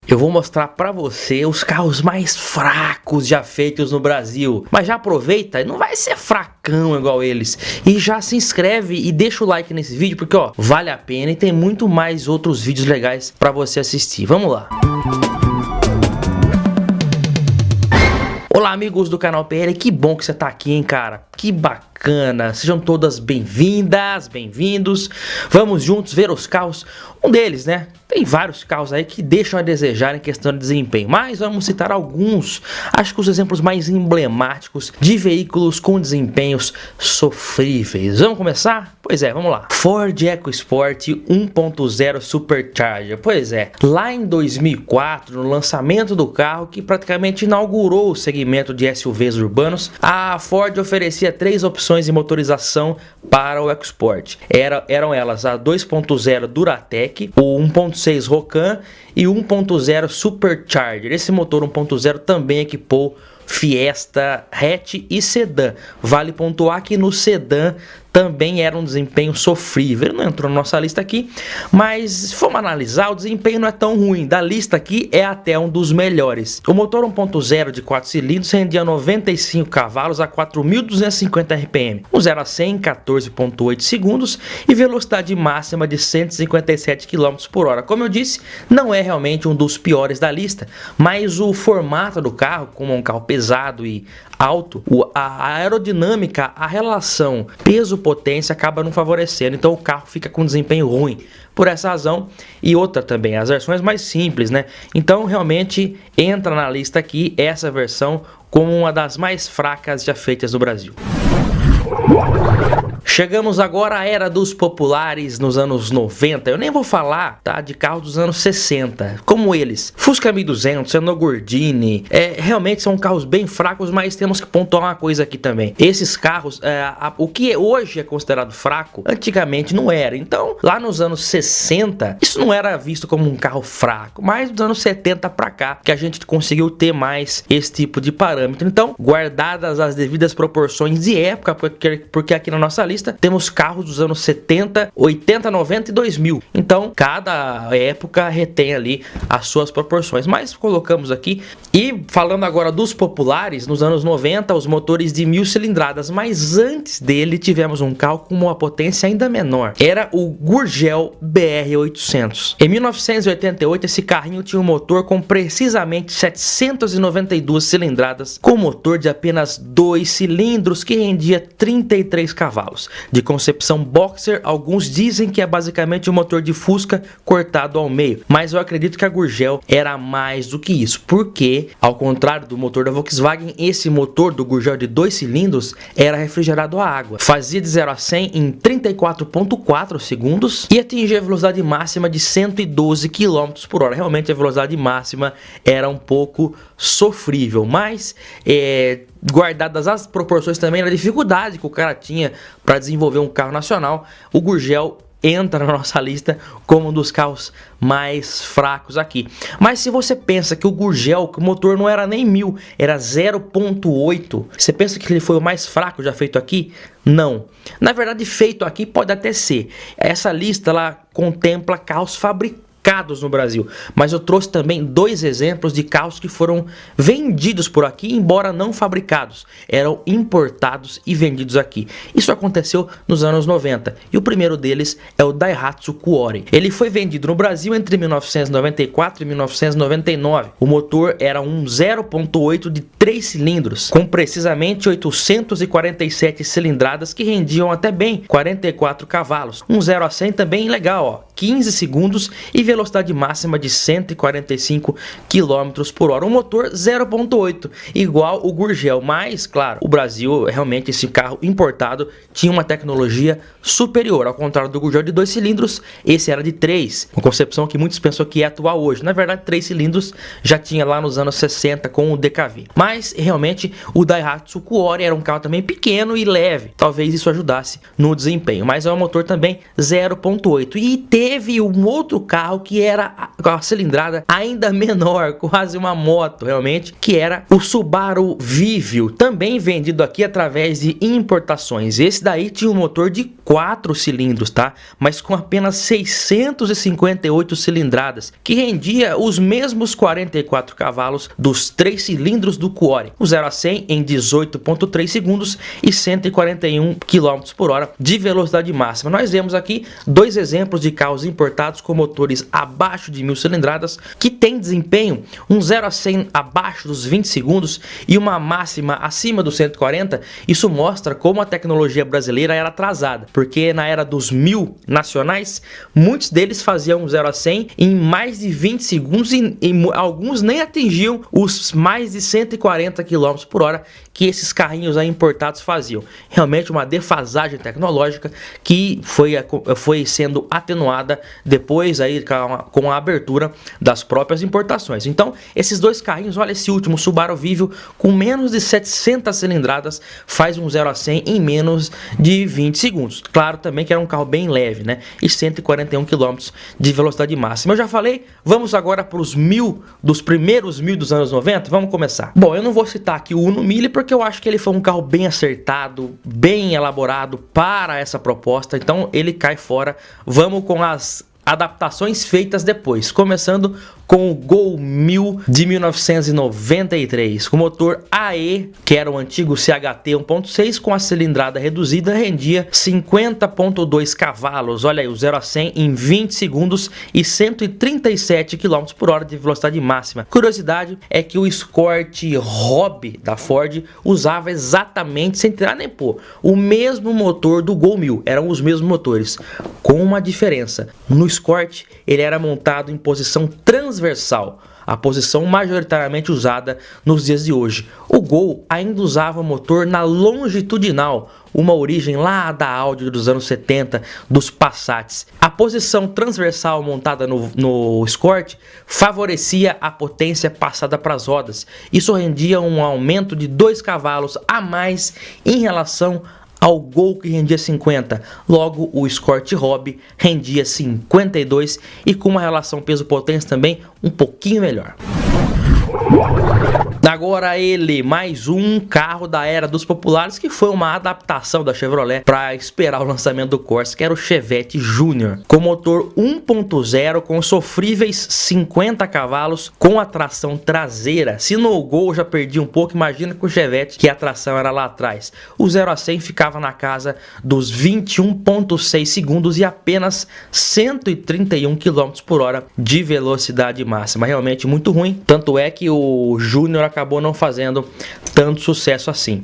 eu vou mostrar pra você os carros mais fracos já feitos no Brasil. Mas já aproveita, não vai ser fracão igual eles. E já se inscreve e deixa o like nesse vídeo, porque ó, vale a pena e tem muito mais outros vídeos legais pra você assistir. Vamos lá. Olá amigos do canal PL, que bom que você tá aqui, hein, cara, que bacana, sejam todas bem-vindas, bem-vindos, vamos juntos ver os carros, um deles, né, tem vários carros aí que deixam a desejar em questão de desempenho, mas vamos citar alguns, acho que os exemplos mais emblemáticos de veículos com desempenhos sofríveis. Vamos começar? Pois é, vamos lá. Ford EcoSport 1.0 Supercharger, pois é, lá em 2004, no lançamento do carro que praticamente inaugurou o segmento de SUVs urbanos, a Ford oferecia três opções de motorização para o EcoSport. Eram elas a 2.0 Duratec, o 1.6 Rocan e 1.0 Supercharger. Esse motor 1.0 também equipou Fiesta, hatch e sedã. Vale pontuar que no sedã também era um desempenho sofrível. Ele não entrou na nossa lista aqui, mas se formos analisar, o desempenho não é tão ruim. Da lista aqui é até um dos melhores. O motor 1.0 de 4 cilindros rendia 95 cavalos a 4.250 RPM, um 0 a 100 em 14.8 segundos e velocidade máxima de 157 km por hora. Como eu disse, não é realmente um dos piores da lista, mas o formato do carro, como um carro pesado e alto, a aerodinâmica, a relação peso-potência acaba não favorecendo, então o carro fica com desempenho ruim por essa razão. E outra também, as versões mais simples, né? Então realmente entra na lista aqui essa versão como uma das mais fracas já feitas no Brasil. Chegamos agora à era dos populares nos anos 90. Eu nem vou falar, tá, de carros dos anos 60, como eles. Fusca 1200, Renault Gordini, realmente são carros bem fracos, mas temos que pontuar uma coisa aqui também. Esses carros, o que hoje é considerado fraco, antigamente não era. Então, lá nos anos 60, isso não era visto como um carro fraco, mas dos anos 70 pra cá, que a gente conseguiu ter mais esse tipo de parâmetro. Então, guardadas as devidas proporções de época, porque aqui na nossa lista temos carros dos anos 70, 80, 90 e 2000. Então, cada época retém ali as suas proporções. Mas colocamos aqui. E falando agora dos populares, nos anos 90, os motores de 1000 cilindradas. Mas antes dele, tivemos um carro com uma potência ainda menor. Era o Gurgel BR800. Em 1988, esse carrinho tinha um motor com precisamente 792 cilindradas, com motor de apenas 2 cilindros que rendia 33 cavalos. De concepção boxer, alguns dizem que é basicamente um motor de Fusca cortado ao meio, mas eu acredito que a Gurgel era mais do que isso, porque ao contrário do motor da Volkswagen, esse motor do Gurgel de 2 cilindros era refrigerado a água, fazia de 0 a 100 em 34.4 segundos e atingia a velocidade máxima de 112 km por hora. Realmente a velocidade máxima era um pouco sofrível, mas guardadas as proporções também da dificuldade que o cara tinha para desenvolver um carro nacional, o Gurgel entra na nossa lista como um dos carros mais fracos aqui. Mas se você pensa que o Gurgel, que o motor não era nem 1000, era 0.8, você pensa que ele foi o mais fraco já feito aqui? Não. Na verdade, feito aqui pode até ser. Essa lista ela contempla carros fabricados no Brasil, mas eu trouxe também dois exemplos de carros que foram vendidos por aqui, embora não fabricados, eram importados e vendidos aqui. Isso aconteceu nos anos 90 e o primeiro deles é o Daihatsu Kuori. Ele foi vendido no Brasil entre 1994 e 1999. O motor era um 0.8 de 3 cilindros, com precisamente 847 cilindradas que rendiam até bem 44 cavalos. Um 0 a 100 também legal, ó, 15 segundos e velocidade máxima de 145 km por hora. Um motor 0.8, igual o Gurgel, mas, claro, o Brasil, realmente, esse carro importado tinha uma tecnologia superior. Ao contrário do Gurgel de 2 cilindros, esse era de 3, uma concepção que muitos pensam que é atual hoje. Na verdade, 3 cilindros já tinha lá nos anos 60 com o DKV. Mas, realmente, o Daihatsu Kuori era um carro também pequeno e leve. Talvez isso ajudasse no desempenho, mas é um motor também 0.8. E teve um outro carro carro que era com a cilindrada ainda menor, quase uma moto realmente, que era o Subaru Vivio, também vendido aqui através de importações. Esse daí tinha um motor de 4 cilindros, tá? Mas com apenas 658 cilindradas, que rendia os mesmos 44 cavalos dos 3 cilindros do Quarry. O 0 a 100 em 18,3 segundos e 141 km por hora de velocidade máxima. Nós vemos aqui dois exemplos de carros importados com motores abaixo de 1000 cilindradas, que tem desempenho um 0 a 100 abaixo dos 20 segundos e uma máxima acima dos 140. Isso mostra como a tecnologia brasileira era atrasada, porque na era dos 1000 nacionais, muitos deles faziam 0 a 100 em mais de 20 segundos e alguns nem atingiam os mais de 140 km por hora que esses carrinhos aí importados faziam. Realmente uma defasagem tecnológica que foi sendo atenuada depois aí com a abertura das próprias importações. Então, esses dois carrinhos, olha esse último Subaru Vivio com menos de 700 cilindradas, faz um 0 a 100 em menos de 20 segundos. Claro também que era um carro bem leve, né? E 141 km de velocidade máxima. Eu já falei, vamos agora para os dos primeiros 1000 dos anos 90, vamos começar. Bom, eu não vou citar aqui o Uno Mille porque eu acho que ele foi um carro bem acertado, bem elaborado para essa proposta, então ele cai fora. Vamos com as adaptações feitas depois, começando com o Gol 1000 de 1993, com motor AE, que era o antigo CHT 1.6, com a cilindrada reduzida, rendia 50,2 cavalos, olha aí, o 0 a 100 em 20 segundos e 137 km por hora de velocidade máxima. Curiosidade é que o Escort Hobby da Ford usava exatamente, sem tirar nem pôr, o mesmo motor do Gol 1000, eram os mesmos motores, com uma diferença. No Escort, ele era montado em posição transversal, a posição majoritariamente usada nos dias de hoje. O Gol ainda usava motor na longitudinal, uma origem lá da Audi dos anos 70, dos Passats. A posição transversal montada no Escort favorecia a potência passada para as rodas. Isso rendia um aumento de 2 cavalos a mais em relação ao Gol, que rendia 50, logo o Escort Hobby rendia 52 e com uma relação peso-potência também um pouquinho melhor. Agora ele, mais um carro da era dos populares, que foi uma adaptação da Chevrolet para esperar o lançamento do Corsa, que era o Chevette Júnior, com motor 1.0 com sofríveis 50 cavalos com a tração traseira. Se no Gol já perdi um pouco, imagina com o Chevette, que a tração era lá atrás. O 0 a 100 ficava na casa dos 21,6 segundos e apenas 131 km por hora de velocidade máxima. Realmente muito ruim, tanto é que o Júnior acabou não fazendo tanto sucesso assim.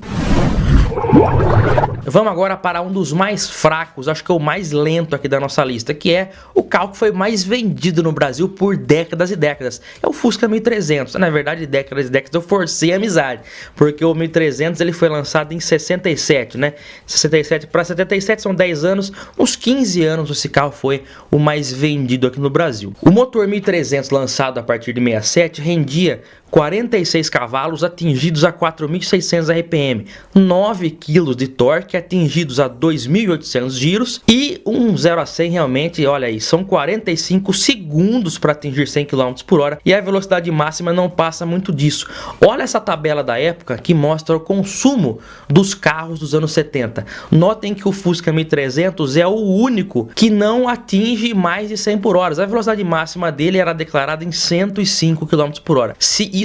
Vamos agora para um dos mais fracos, acho que é o mais lento aqui da nossa lista, que é o carro que foi mais vendido no Brasil por décadas e décadas. É o Fusca 1300. Na verdade, décadas e décadas eu forcei a amizade, porque o 1300 ele foi lançado em 67, né? 67 para 77 são 10 anos, uns 15 anos esse carro foi o mais vendido aqui no Brasil. O motor 1300 lançado a partir de 67 rendia 46 cavalos atingidos a 4.600 RPM, 9 kg de torque atingidos a 2.800 giros e um 0 a 100 realmente, olha aí, são 45 segundos para atingir 100 km por hora e a velocidade máxima não passa muito disso. Olha essa tabela da época que mostra o consumo dos carros dos anos 70. Notem que o Fusca 1300 é o único que não atinge mais de 100 por hora. A velocidade máxima dele era declarada em 105 km por hora.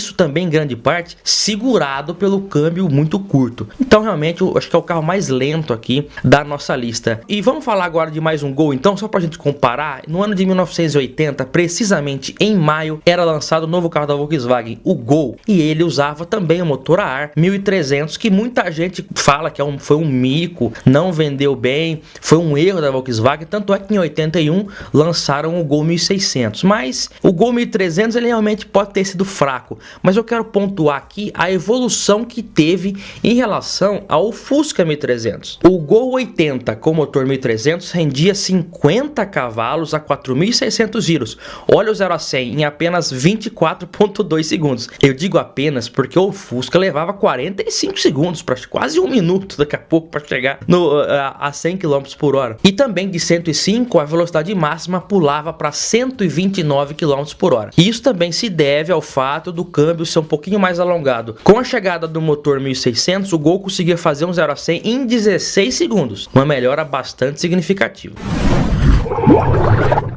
Isso também em grande parte segurado pelo câmbio muito curto. Então realmente eu acho que é o carro mais lento aqui da nossa lista. E vamos falar agora de mais um Gol então, só pra gente comparar. No ano de 1980, precisamente em maio, era lançado o novo carro da Volkswagen, o Gol, e ele usava também o motor a ar 1300, que muita gente fala que foi um mico, não vendeu bem, foi um erro da Volkswagen, tanto é que em 81 lançaram o Gol 1600, mas o Gol 1300 ele realmente pode ter sido fraco, mas eu quero pontuar aqui a evolução que teve em relação ao Fusca 1300. 1300. O Gol 80 com motor 1300 rendia 50 cavalos a 4.600 giros. Olha o 0 a 100 em apenas 24,2 segundos. Eu digo apenas porque o Fusca levava 45 segundos, para quase um minuto daqui a pouco para chegar a 100 km por hora. E também de 105 a velocidade máxima pulava para 129 km por hora. Isso também se deve ao fato do câmbio ser um pouquinho mais alongado. Com a chegada do motor 1600, o Gol conseguia fazer um 0 a 100 em 16 segundos, uma melhora bastante significativa.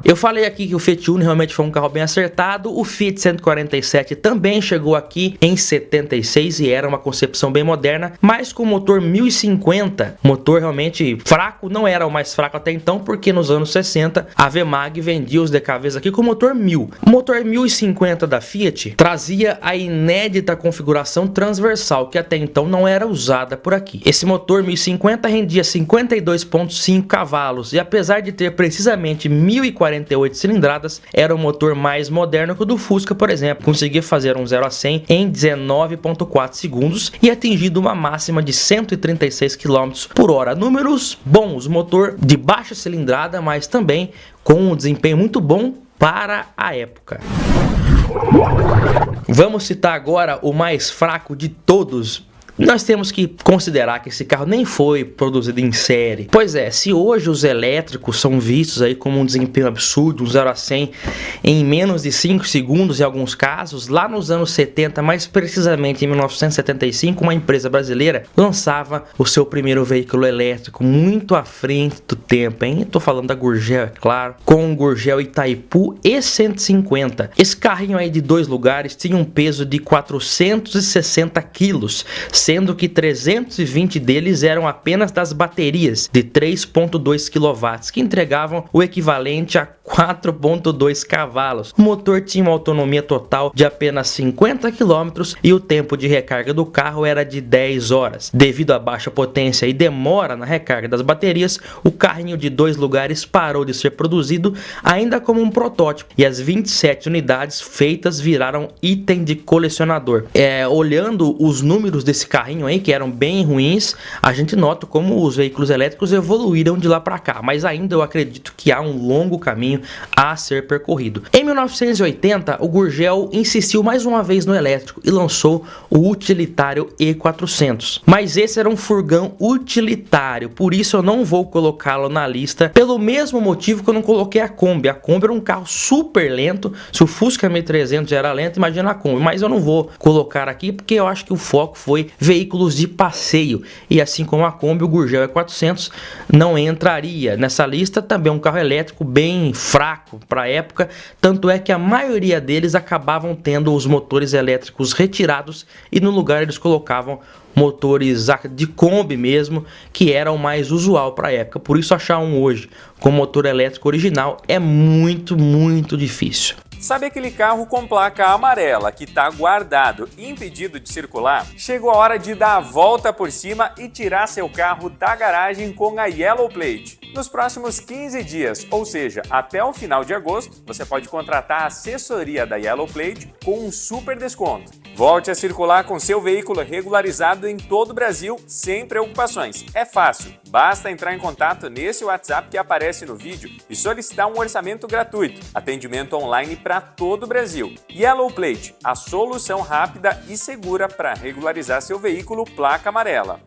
Eu falei aqui que o Fiat Uno realmente foi um carro bem acertado. O Fiat 147 também chegou aqui em 76 e era uma concepção bem moderna, mas com motor 1050, motor realmente fraco, não era o mais fraco até então, porque nos anos 60 a VMAG vendia os DKVs aqui com motor 1000. O motor 1050 da Fiat trazia a inédita configuração transversal, que até então não era usada por aqui. Esse motor 1050 rendia 52,5 cavalos e apesar de ter precisamente 1048 cilindradas, era um motor mais moderno que o do Fusca, por exemplo. Conseguia fazer um 0 a 100 em 19,4 segundos e atingindo uma máxima de 136 km por hora. Números bons, motor de baixa cilindrada, mas também com um desempenho muito bom para a época. Vamos citar agora o mais fraco de todos. Nós temos que considerar que esse carro nem foi produzido em série. Pois é, se hoje os elétricos são vistos aí como um desempenho absurdo, um 0 a 100 em menos de 5 segundos em alguns casos, lá nos anos 70, mais precisamente em 1975, uma empresa brasileira lançava o seu primeiro veículo elétrico muito à frente do tempo, hein? Tô falando da Gurgel, é claro, com o Gurgel Itaipu E150. Esse carrinho aí de 2 lugares tinha um peso de 460 quilos, sendo que 320 deles eram apenas das baterias de 3,2 kW, que entregavam o equivalente a 4,2 cavalos. O motor tinha uma autonomia total de apenas 50 km e o tempo de recarga do carro era de 10 horas. Devido à baixa potência e demora na recarga das baterias, o carrinho de 2 lugares parou de ser produzido ainda como um protótipo e as 27 unidades feitas viraram item de colecionador. Olhando os números desse carrinho aí, que eram bem ruins, a gente nota como os veículos elétricos evoluíram de lá para cá, mas ainda eu acredito que há um longo caminho a ser percorrido. Em 1980, o Gurgel insistiu mais uma vez no elétrico e lançou o utilitário E400. Mas esse era um furgão utilitário, por isso eu não vou colocá-lo na lista, pelo mesmo motivo que eu não coloquei a Kombi. A Kombi era um carro super lento, se o Fusca 1300 já era lento, imagina a Kombi, mas eu não vou colocar aqui porque eu acho que o foco foi veículos de passeio, e assim como a Kombi, o Gurgel E400 não entraria nessa lista. Também um carro elétrico bem fraco para a época, tanto é que a maioria deles acabavam tendo os motores elétricos retirados e no lugar eles colocavam motores de Kombi mesmo, que era o mais usual para a época. Por isso achar um hoje com motor elétrico original é muito difícil. Sabe aquele carro com placa amarela que está guardado e impedido de circular? Chegou a hora de dar a volta por cima e tirar seu carro da garagem com a Yellow Plate. Nos próximos 15 dias, ou seja, até o final de agosto, você pode contratar a assessoria da Yellow Plate com um super desconto. Volte a circular com seu veículo regularizado em todo o Brasil sem preocupações. É fácil, basta entrar em contato nesse WhatsApp que aparece no vídeo e solicitar um orçamento gratuito. Atendimento online para todo o Brasil. Yellow Plate, a solução rápida e segura para regularizar seu veículo placa amarela.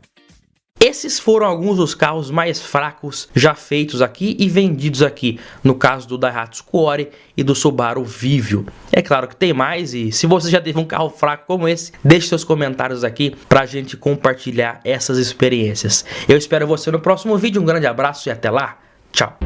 Esses foram alguns dos carros mais fracos já feitos aqui e vendidos aqui, no caso do Daihatsu Quarry e do Subaru Vivio. É claro que tem mais, e se você já teve um carro fraco como esse, deixe seus comentários aqui pra gente compartilhar essas experiências. Eu espero você no próximo vídeo, um grande abraço e até lá, tchau!